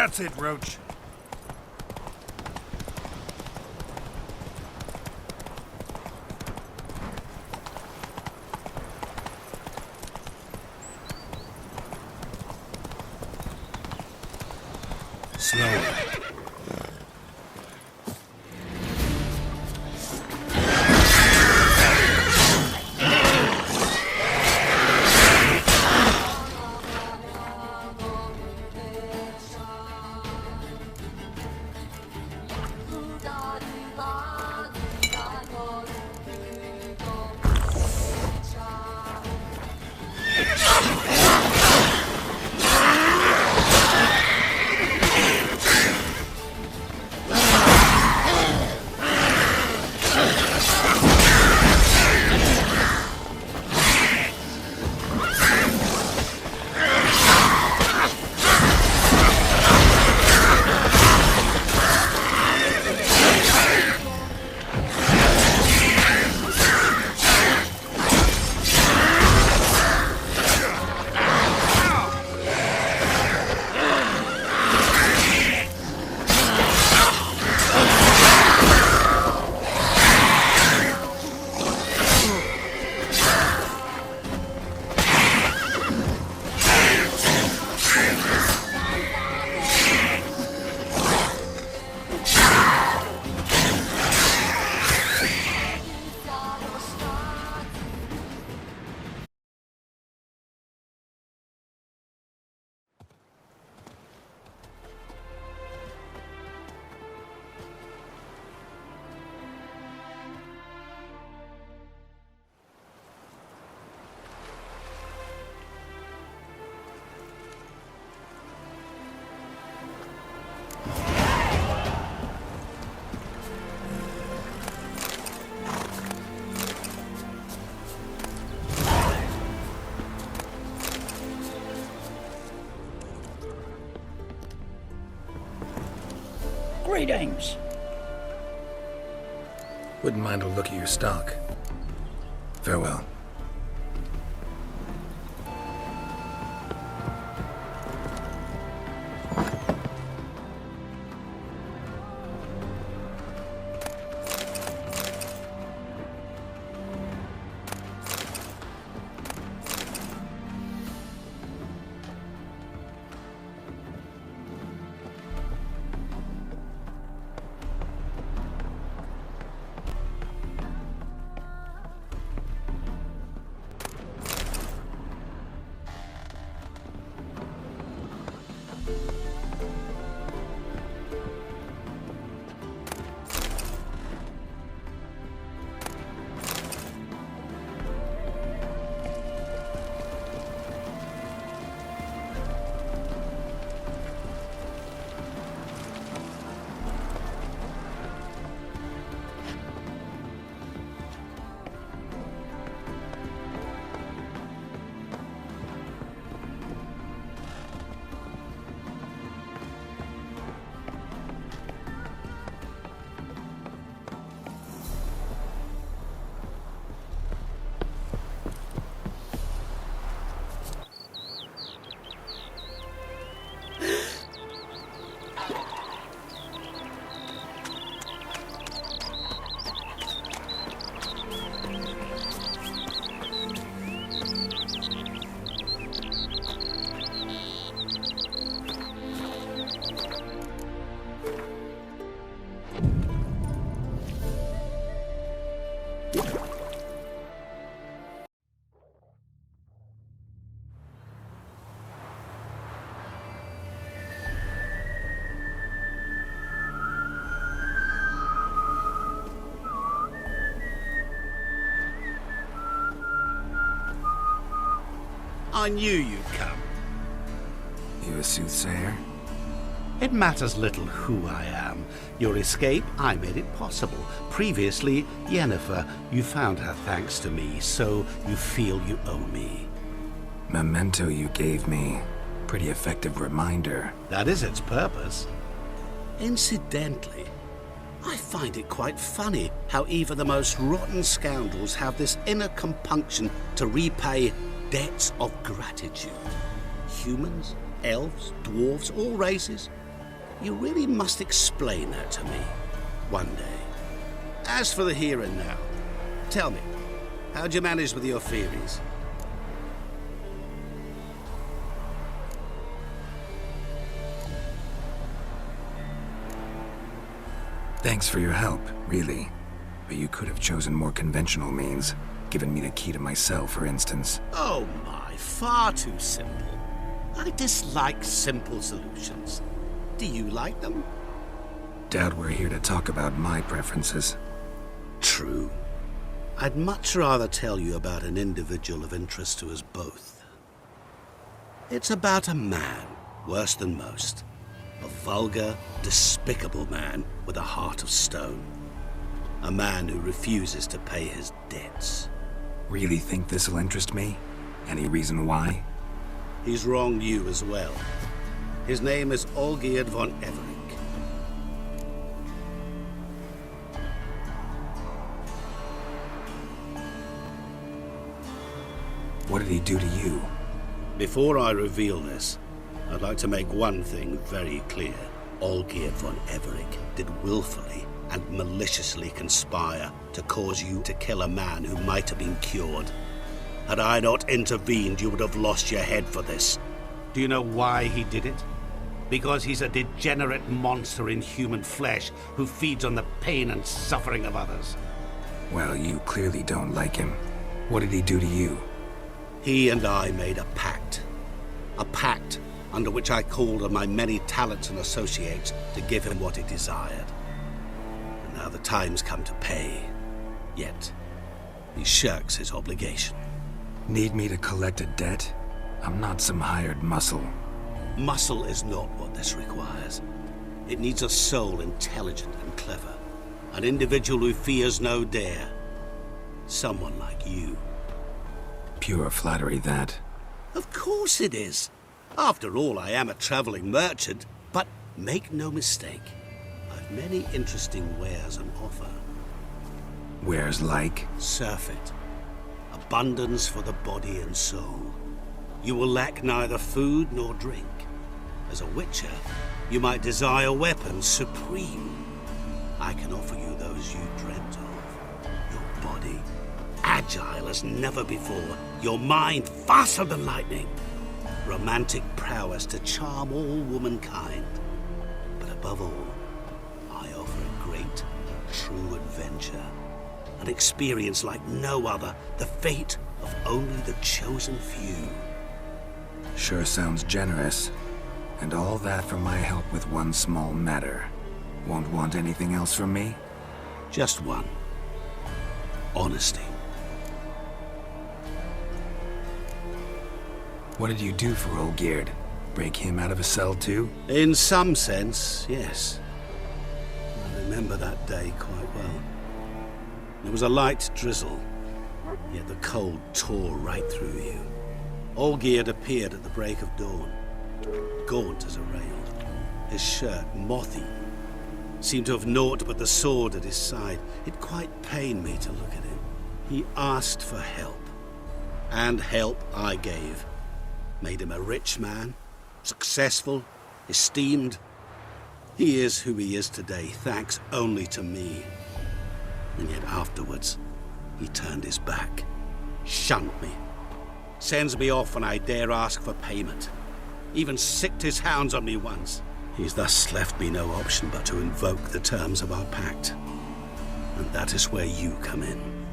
That's it, Roach. Slower. Greetings. Wouldn't mind a look at your stock. Farewell. I knew you'd come. You a soothsayer? It matters little who I am. Your escape, I made it possible. Previously, Yennefer, you found her thanks to me, so you feel you owe me. Memento you gave me. Pretty effective reminder. That is its purpose. Incidentally, I find it quite funny how even the most rotten scoundrels have this inner compunction to repay debts of gratitude. Humans, elves, dwarves, all races. You really must explain that to me one day. As for the here and now, tell me, how'd you manage with your theories? Thanks for your help, really. But you could have chosen more conventional means. Given me the key to my cell, for instance. Oh my, far too simple. I dislike simple solutions. Do you like them? Doubt we're here to talk about my preferences. True. I'd much rather tell you about an individual of interest to us both. It's about a man, worse than most. A vulgar, despicable man with a heart of stone. A man who refuses to pay his debts. Really think this'll interest me? Any reason why? He's wronged you as well. His name is Olgierd von Everink. What did he do to you? Before I reveal this, I'd like to make one thing very clear. Olgierd von Everink did willfully and maliciously conspire to cause you to kill a man who might have been cured. Had I not intervened, you would have lost your head for this. Do you know why he did it? Because he's a degenerate monster in human flesh who feeds on the pain and suffering of others. Well, you clearly don't like him. What did he do to you? He and I made a pact. A pact under which I called on my many talents and associates to give him what he desired. And now the time's come to pay. Yet, he shirks his obligation. Need me to collect a debt? I'm not some hired muscle. Muscle is not what this requires. It needs a soul intelligent and clever. An individual who fears no dare. Someone like you. Pure flattery, that. Of course it is. After all, I am a traveling merchant. But make no mistake, I've many interesting wares on offer. Wares like? Surfeit. Abundance for the body and soul. You will lack neither food nor drink. As a witcher, you might desire weapons supreme. I can offer you those you dreamt of. Your body, agile as never before. Your mind, faster than lightning. Romantic prowess to charm all womankind. But above all, I offer a great, true adventure. An experience like no other, the fate of only the chosen few. Sure sounds generous. And all that for my help with one small matter. Won't want anything else from me? Just one. Honesty. What did you do for Olgierd? Break him out of a cell too? In some sense, yes. I remember that day quite well. There was a light drizzle, yet the cold tore right through you. Olgierd appeared at the break of dawn, gaunt as a rail, his shirt moth-eaten, seemed to have naught but the sword at his side. It quite pained me to look at him. He asked for help, and help I gave. Made him a rich man, successful, esteemed. He is who he is today, thanks only to me. And yet afterwards, he turned his back, shunned me, sends me off when I dare ask for payment. Even sicked his hounds on me once. He's thus left me no option but to invoke the terms of our pact. And that is where you come in.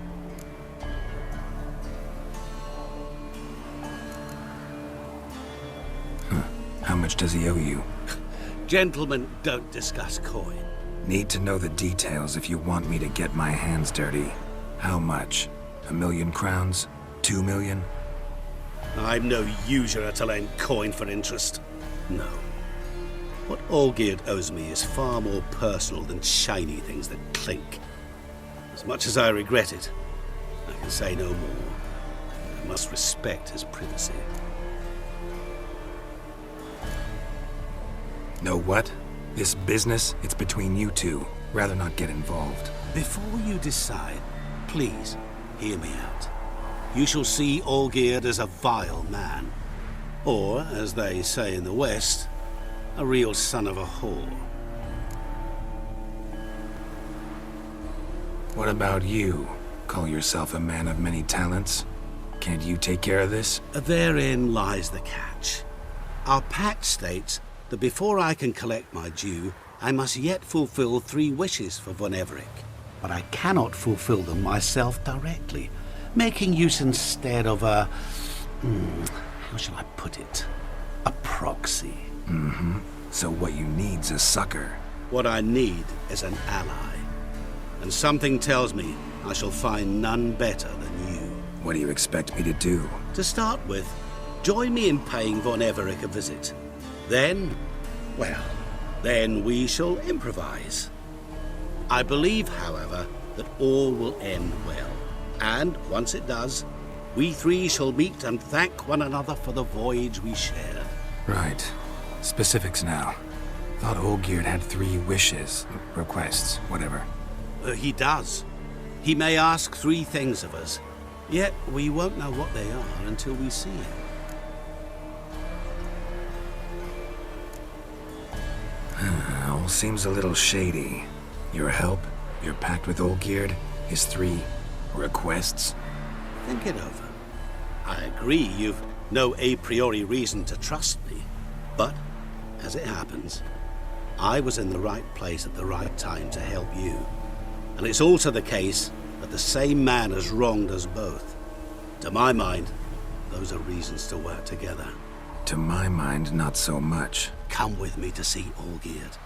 How much does he owe you? Gentlemen don't discuss coin. Need to know the details if you want me to get my hands dirty. How much? 1,000,000 crowns? 2 million? I'm no usurer to lend coin for interest. No. What Olgierd owes me is far more personal than shiny things that clink. As much as I regret it, I can say no more. I must respect his privacy. Know what? This business, it's between you two. Rather not get involved. Before you decide, please hear me out. You shall see Olgierd as a vile man. Or, as they say in the West, A real son of a whore. What about you? Call yourself a man of many talents? Can't you take care of this? Therein lies the catch. Our pact states that before I can collect my due, I must yet fulfill 3 wishes for Von Everec. But I cannot fulfill them myself directly, making use instead of a... how shall I put it? A proxy. So what you need's a sucker. What I need is an ally. And something tells me I shall find none better than you. What do you expect me to do? To start with, join me in paying Von Everec a visit. Then, well, then we shall improvise. I believe, however, that all will end well. And once it does, we 3 shall meet and thank one another for the voyage we shared. Right. Specifics now. Thought Olgierd had 3 wishes, requests, whatever. He does. He may ask 3 things of us, yet we won't know what they are until we see him. All seems a little shady. Your help, your pact with Olgierd, his 3 requests. Think it over. I agree you've no a priori reason to trust me, but, as it happens, I was in the right place at the right time to help you. And it's also the case that the same man has wronged us both. To my mind, those are reasons to work together. To my mind, not so much. Come with me to see Olgierd.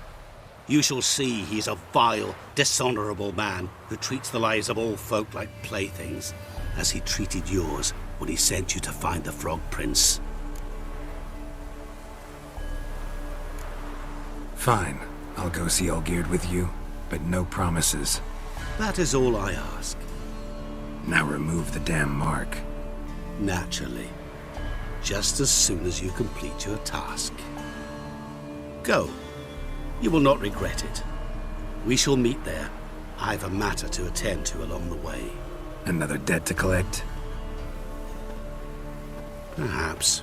You shall see he's a vile, dishonorable man who treats the lives of all folk like playthings, as he treated yours when he sent you to find the Frog Prince. Fine. I'll go see Olgierd with you, but no promises. That is all I ask. Now remove the damn mark. Naturally. Just as soon as you complete your task. Go. You will not regret it. We shall meet there. I've a matter to attend to along the way. Another debt to collect? Perhaps.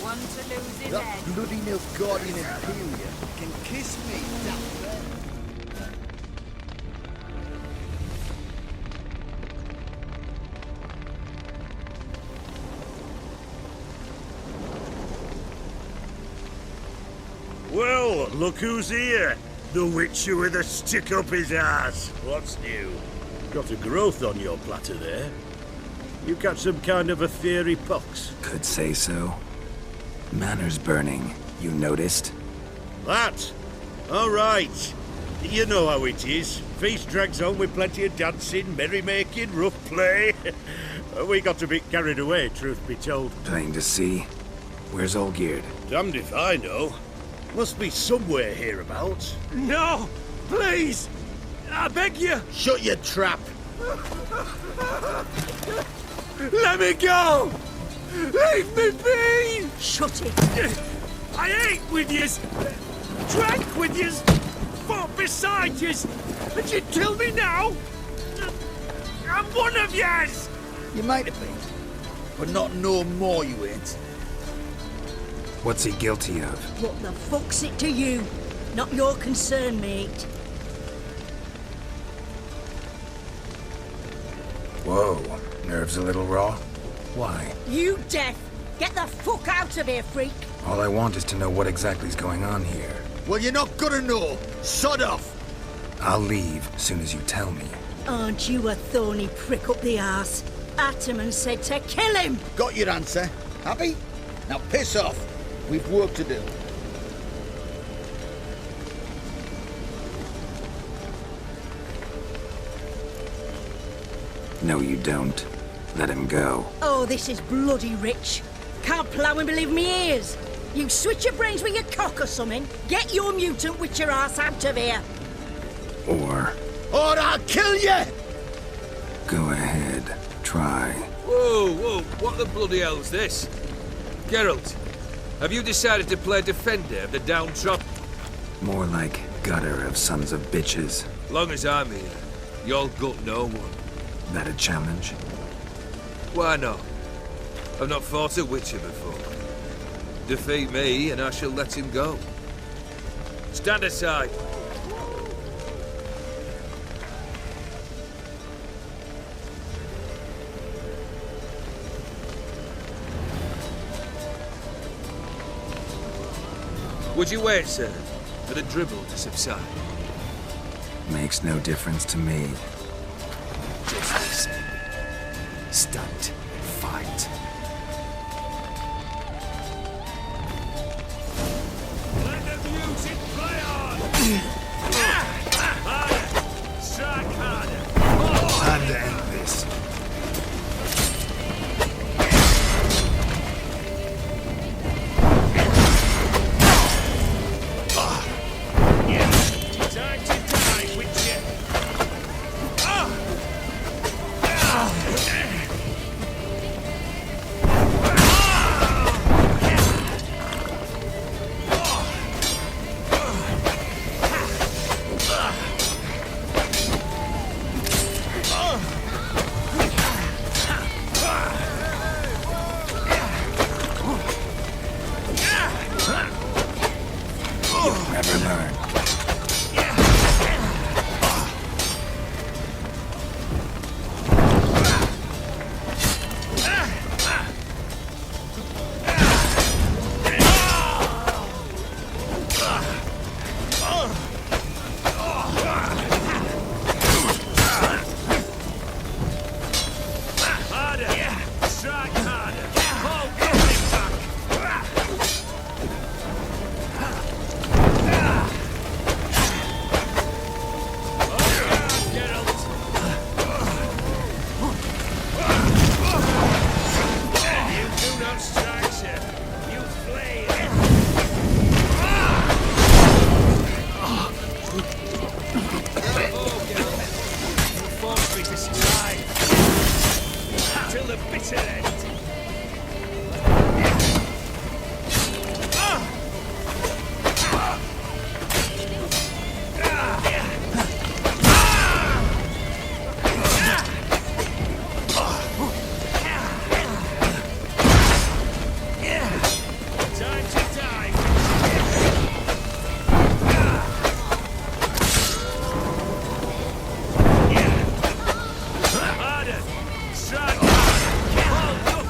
One to lose his That head. bloody Nilfgaardian Imperium can kiss me down there. Well, look who's here. The Witcher with a stick up his ass. What's new? Got a growth on your platter there. You got some kind of a fiery pox. Could say so. Manor's burning. You noticed? That? All right. You know how it is. Feast drags on with plenty of dancing, merrymaking, rough play. We got a bit carried away, truth be told. Plain to see. Where's Olgierd? Damned if I know. Must be somewhere hereabouts. No! Please! I beg you! Shut your trap! Let me go! Leave me be! Shut it! I ate with yous! Drank with yous! Fought beside yous! And you kill me now? I'm one of yous! You might have been, but not no more you ain't. What's he guilty of? What the fuck's it to you? Not your concern, mate. Whoa. Nerves a little raw? Why? You deaf! Get the fuck out of here, freak! All I want is to know what exactly's going on here. Well, you're not gonna know. Sod off! I'll leave as soon as you tell me. Aren't you a thorny prick up the arse? Ataman said to kill him! Got your answer. Happy? Now piss off. We've work to do. No, you don't. Let him go. Oh, this is bloody rich. Can't plough and believe me ears. You switch your brains with your cock or something. Get your mutant witcher ass out of here. Or Or I'll kill you! go ahead, try. Whoa, whoa, what the bloody hell's this? Geralt, have you decided to play defender of the downtrodden? More like gutter of sons of bitches. Long as I'm here, you'll gut no one. That a challenge? Why not? I've not fought a Witcher before. Defeat me and I shall let him go. Stand aside. Would you wait, sir, for the dribble to subside? Makes no difference to me. Just listen. Stunt. Fight. Let the music play on! Harder! Strike harder! Time to end this. Time to die, Witcher! Never learn. Harder! Strike harder! Hold nothing back! Geralt! You do not strike, sir. You flay. You forced me to strive till the bitter end. Time to die. Harder. Strike harder. Hold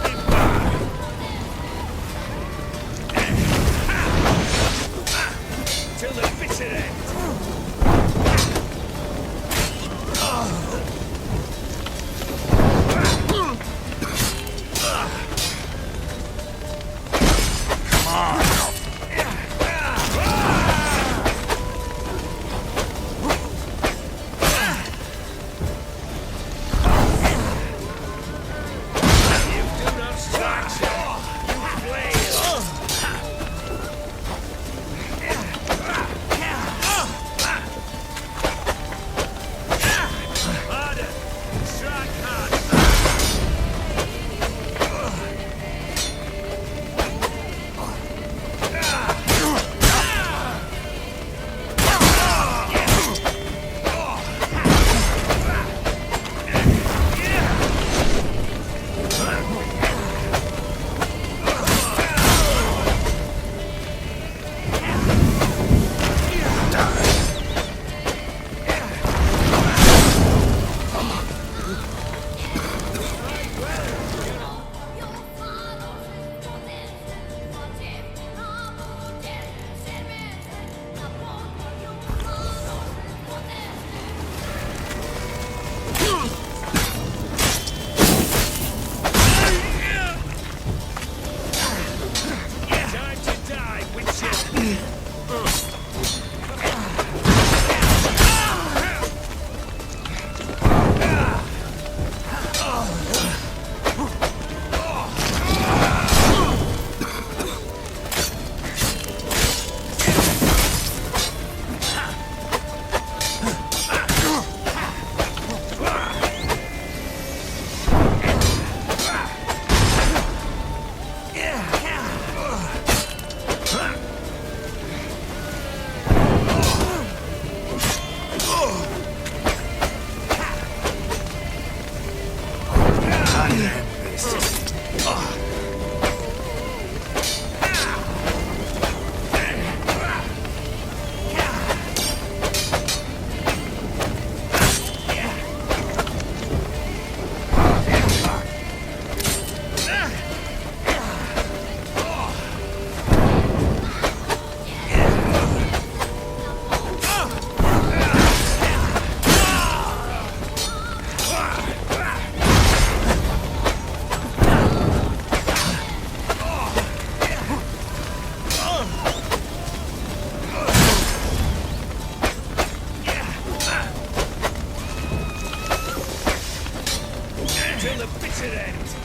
till the bitter end.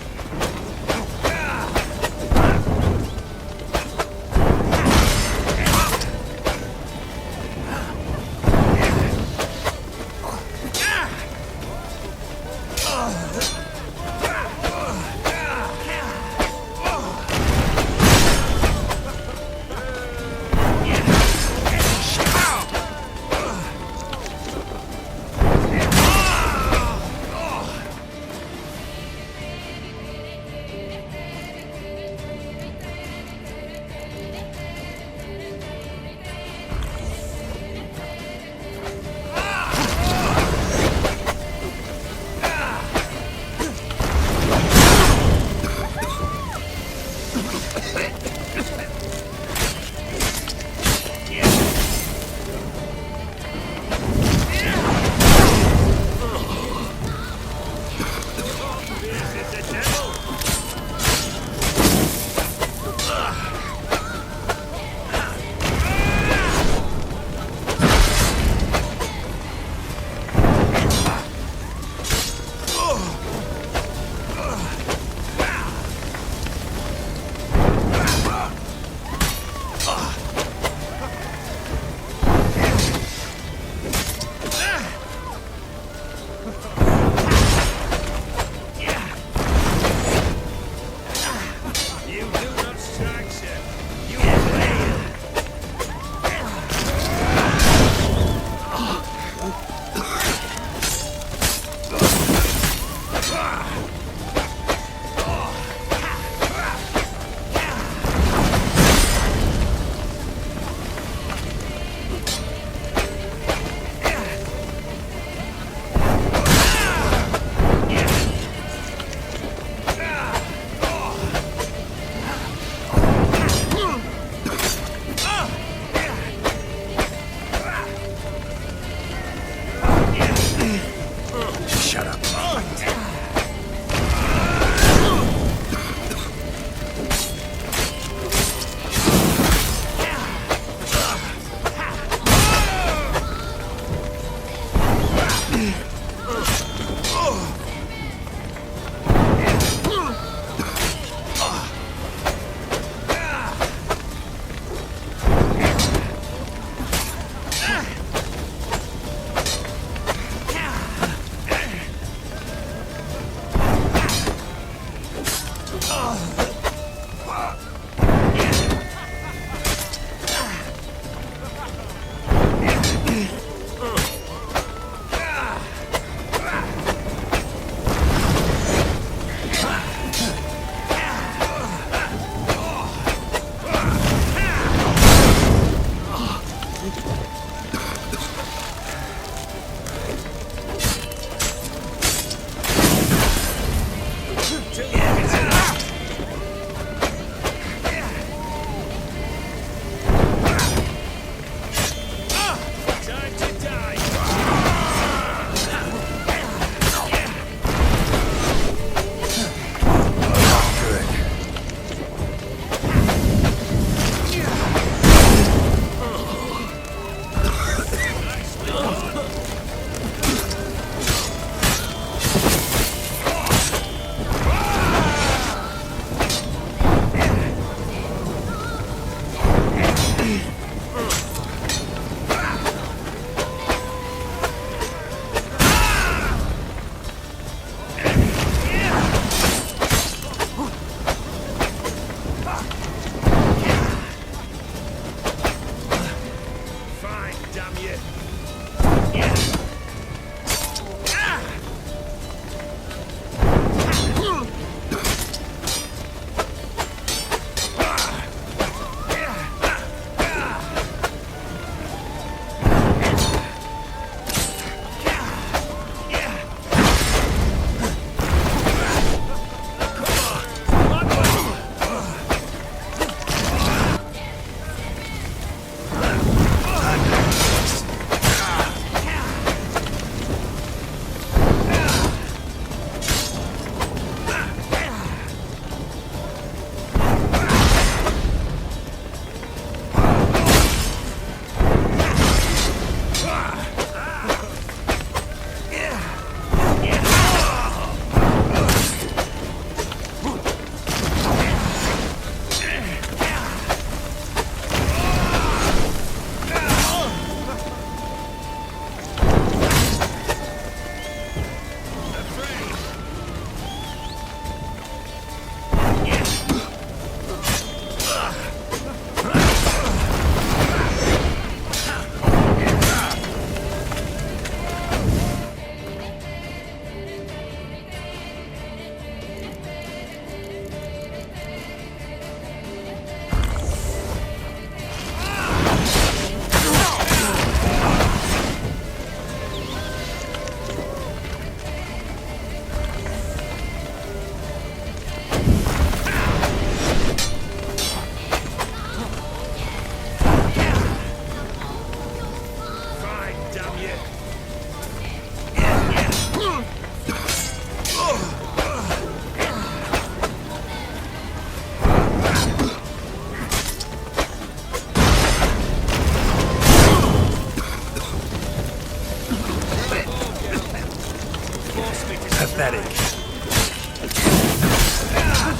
force me to Pathetic.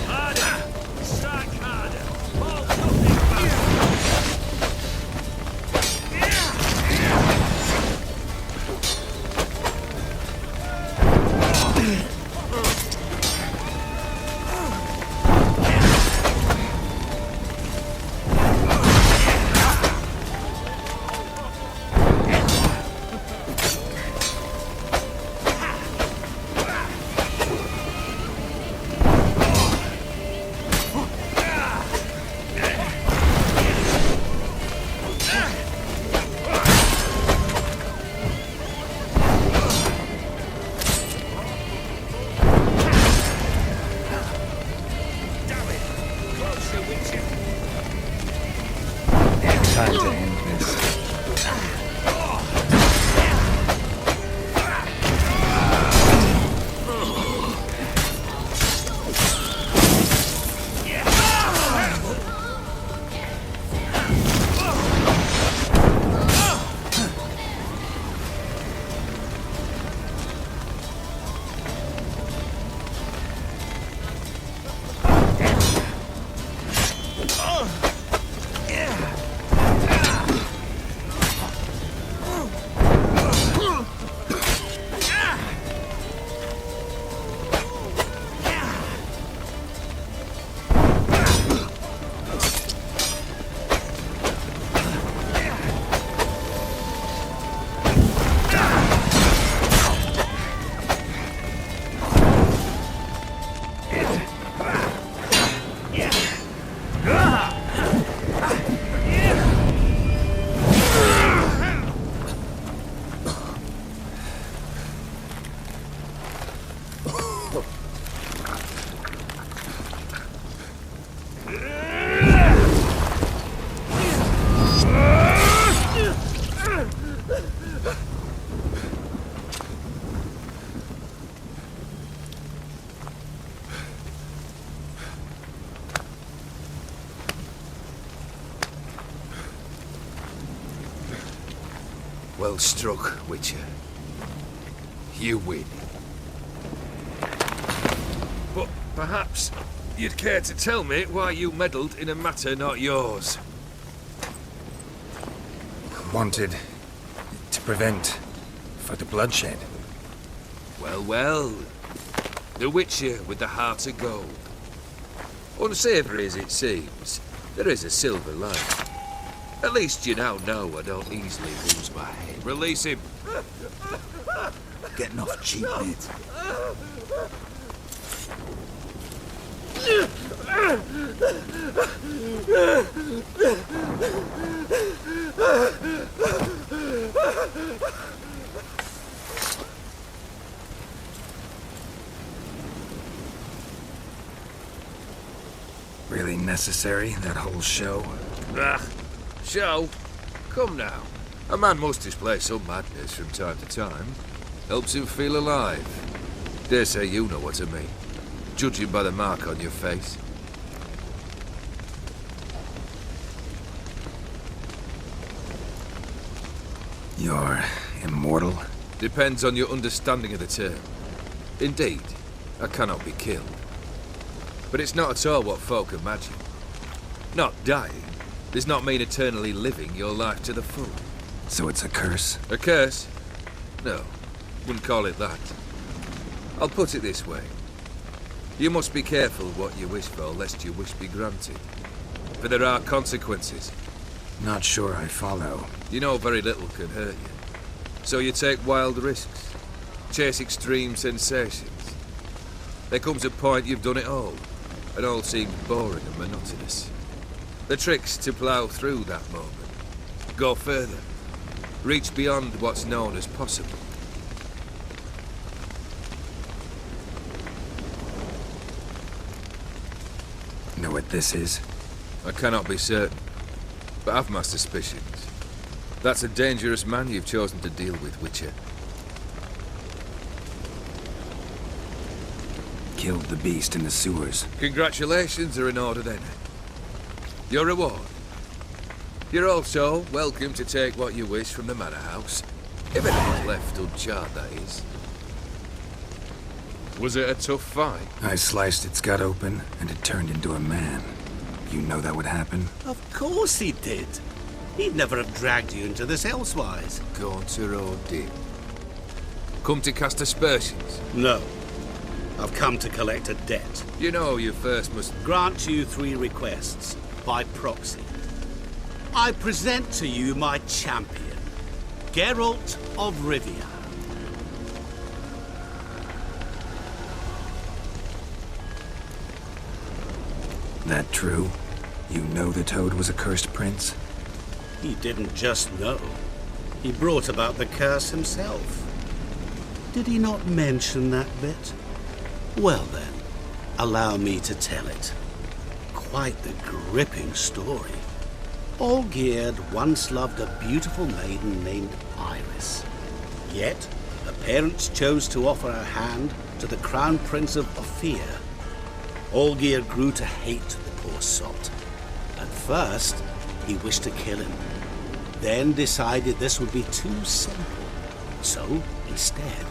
harder. Strike harder. Hold nothing back. Time to end this. Well struck, Witcher. You win. But perhaps you'd care to tell me why you meddled in a matter not yours. Wanted to prevent further bloodshed. Well, well. The Witcher with the heart of gold. Unsavoury as it seems, there is a silver lining. At least you now know I don't easily lose my head. Release him. Getting off cheap, mate. Really necessary, that whole show? Ah, show? Come now. A man must display some madness from time to time. Helps him feel alive. Dare say you know what I mean. Judging by the mark on your face. You're immortal? Depends on your understanding of the term. Indeed, I cannot be killed. But it's not at all what folk imagine. Not dying does not mean eternally living your life to the full. So it's a curse? A curse? No, wouldn't call it that. I'll put it this way. You must be careful what you wish for, lest your wish be granted. For there are consequences. Not sure I follow. You know very little can hurt you. So you take wild risks. Chase extreme sensations. There comes a point you've done it all, and all seems boring and monotonous. The trick's to plough through that moment. Go further. Reach beyond what's known as possible. Know what this is? I cannot be certain, but I've my suspicions. That's a dangerous man you've chosen to deal with, Witcher. Killed the beast in the sewers. Congratulations are in order then. Your reward. You're also welcome to take what you wish from the manor house. If it is left uncharred, that is. Was it a tough fight? I sliced its gut open, and it turned into a man. You know that would happen? Of course he did. He'd never have dragged you into this elsewise. Gaunter O'Dim. Come to cast aspersions? No. I've come to collect a debt. You know you first must... Grant you 3 requests, by proxy. I present to you my champion, Geralt of Rivia. That true? You know the Toad was a cursed prince? He didn't just know. He brought about the curse himself. Did he not mention that bit? Well then, allow me to tell it. Quite the gripping story. Olgierd once loved a beautiful maiden named Iris. Yet, her parents chose to offer her hand to the Crown Prince of Ophir. Olgierd grew to hate the poor sot. At first, he wished to kill him. Then decided this would be too simple. So, instead,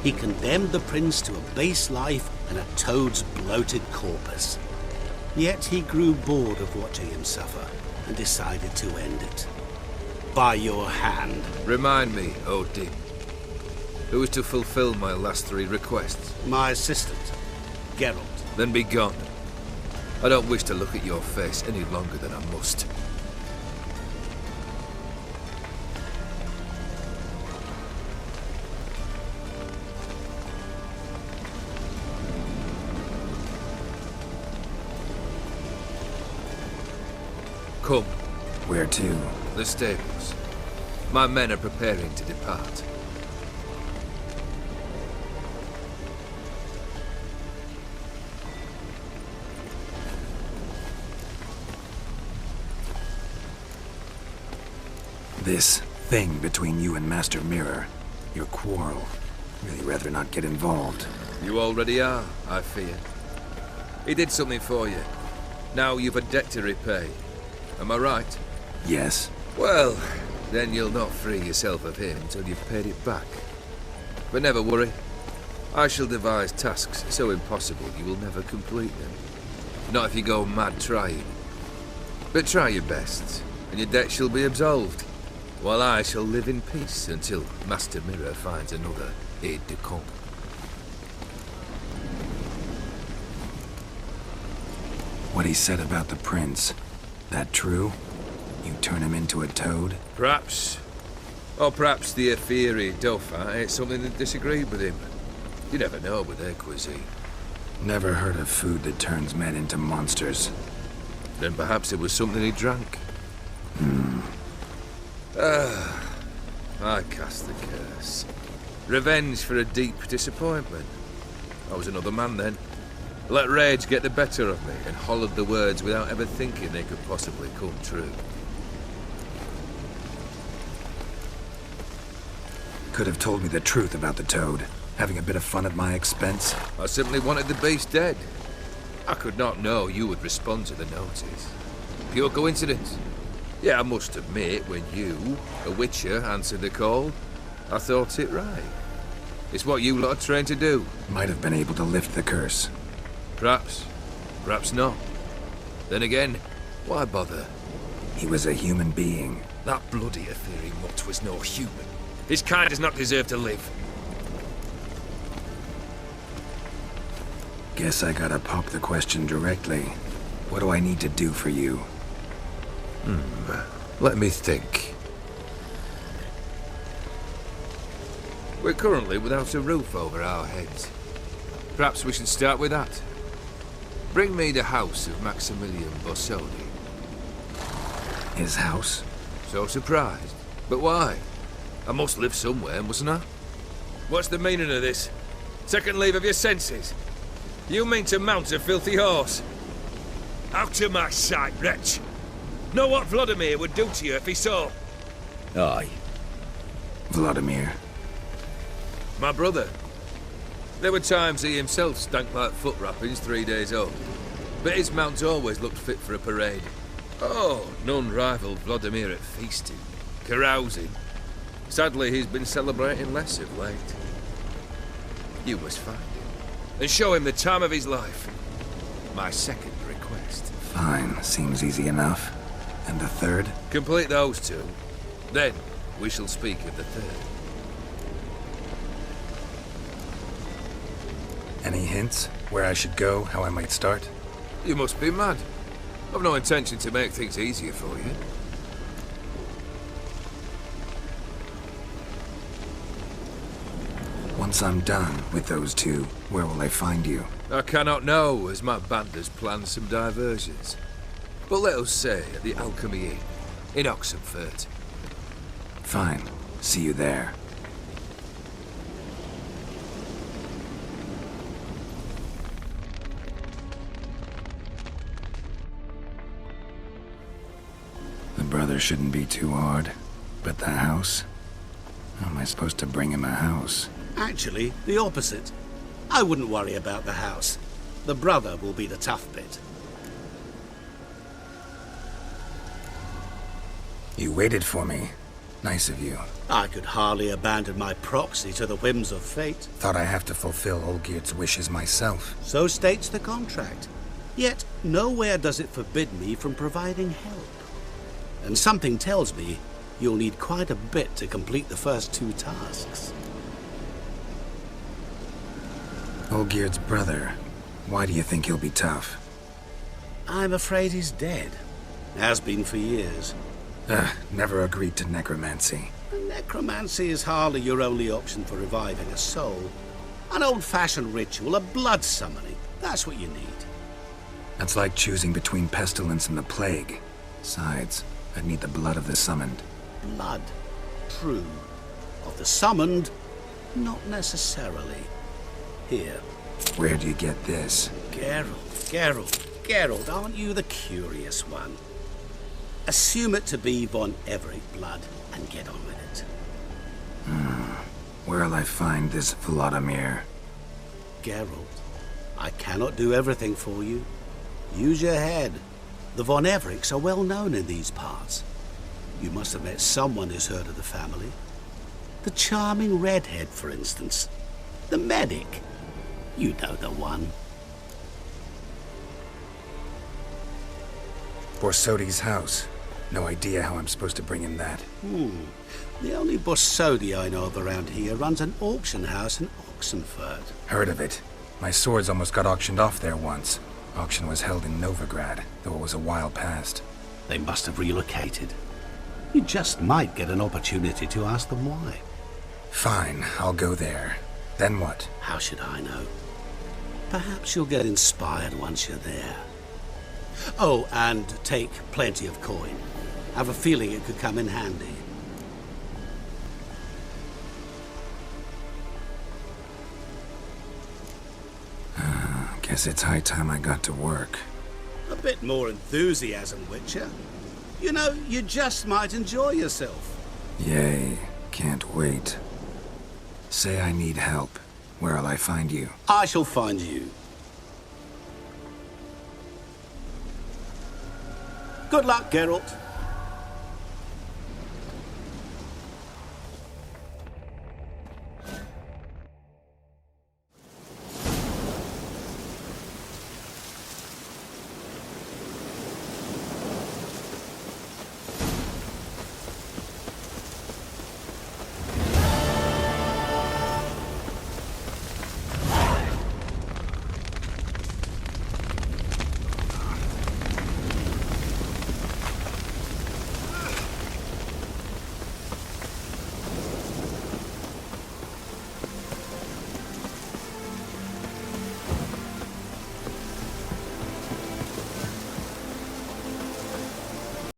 he condemned the prince to a base life and a toad's bloated corpus. Yet he grew bored of watching him suffer and decided to end it. By your hand. Remind me, O'Dim. Who is to fulfill my last 3 requests? My assistant, Geralt. Then be gone. I don't wish to look at your face any longer than I must. Come. Where to? The stables. My men are preparing to depart. This thing between you and Master Mirror, your quarrel. Really rather not get involved. You already are, I fear. He did something for you. Now you've a debt to repay. Am I right? Yes. Well, then you'll not free yourself of him until you've paid it back. But never worry. I shall devise tasks so impossible you will never complete them. Not if you go mad trying. But try your best, and your debt shall be absolved. While I shall live in peace until Master Mirror finds another aide-de-camp. What he said about the prince, that true? You turn him into a toad? Perhaps. Or perhaps the Ephiri Dauphin ate something that disagreed with him. You never know with their cuisine. Never heard of food that turns men into monsters. Then perhaps it was something he drank. I cast the curse. Revenge for a deep disappointment. I was another man then. Let rage get the better of me and hollered the words without ever thinking they could possibly come true. Could have told me the truth about the toad, having a bit of fun at my expense. I simply wanted the beast dead. I could not know you would respond to the notice. Pure coincidence. Yeah, I must admit, when you, a witcher, answered the call, I thought it right. It's what you lot are trained to do. Might have been able to lift the curse. Perhaps. Perhaps not. Then again, why bother? He was a human being. That bloody Ephiri mutt was no human. His kind does not deserve to live. Guess I gotta pop the question directly. What do I need to do for you? Let me think. We're currently without a roof over our heads. Perhaps we should start with that. Bring me the house of Maximilian Borsodi. His house? So surprised. But why? I must live somewhere, mustn't I? What's the meaning of this? Second leave of your senses? You mean to mount a filthy horse? Out of my sight, wretch! Know what Vladimir would do to you if he saw? Aye. Vladimir. My brother. There were times he himself stank like foot wrappings 3 days old. But his mount always looked fit for a parade. Oh, none rivaled Vladimir at feasting, carousing. Sadly, he's been celebrating less of late. You must find him. and show him the time of his life. My second request. Fine, seems easy enough. And the third? Complete those two. Then we shall speak of the third. Any hints? Where I should go, how I might start? You must be mad. I've no intention to make things easier for you. Once I'm done with those two, where will I find you? I cannot know, as my band has planned some diversions. But let us say at the Alchemy Inn, in Oxenfurt. Fine. See you there. The brother shouldn't be too hard. But the house? How am I supposed to bring him a house? Actually, the opposite. I wouldn't worry about the house. The brother will be the tough bit. You waited for me. Nice of you. I could hardly abandon my proxy to the whims of fate. Thought I have to fulfill Olgierd's wishes myself. So states the contract. Yet, nowhere does it forbid me from providing help. And something tells me you'll need quite a bit to complete the first two tasks. Olgierd's brother. Why do you think he'll be tough? I'm afraid he's dead. Has been for years. Never agreed to necromancy. Necromancy is hardly your only option for reviving a soul. An old-fashioned ritual, a blood summoning. That's what you need. That's like choosing between pestilence and the plague. Besides, I'd need the blood of the summoned. Blood. True. Of the summoned, not necessarily. Here. Where do you get this? Geralt, aren't you the curious one? Assume it to be von Everett blood and get on with it. Where'll I find this Vladimir? Geralt, I cannot do everything for you. Use your head. The von Evericks are well known in these parts. You must have met someone who's heard of the family. The charming redhead, for instance. The medic. You know the one. Borsodi's house. No idea how I'm supposed to bring him that. The only Borsodi I know of around here runs an auction house in Oxenfurt. Heard of it. My swords almost got auctioned off there once. Auction was held in Novigrad, though it was a while past. They must have relocated. You just might get an opportunity to ask them why. Fine, I'll go there. Then what? How should I know? Perhaps you'll get inspired once you're there. Oh, and take plenty of coin. Have a feeling it could come in handy. Guess it's high time I got to work. A bit more enthusiasm, Witcher. You know, you just might enjoy yourself. Yay, can't wait. Say I need help. Where'll I find you? I shall find you. Good luck, Geralt.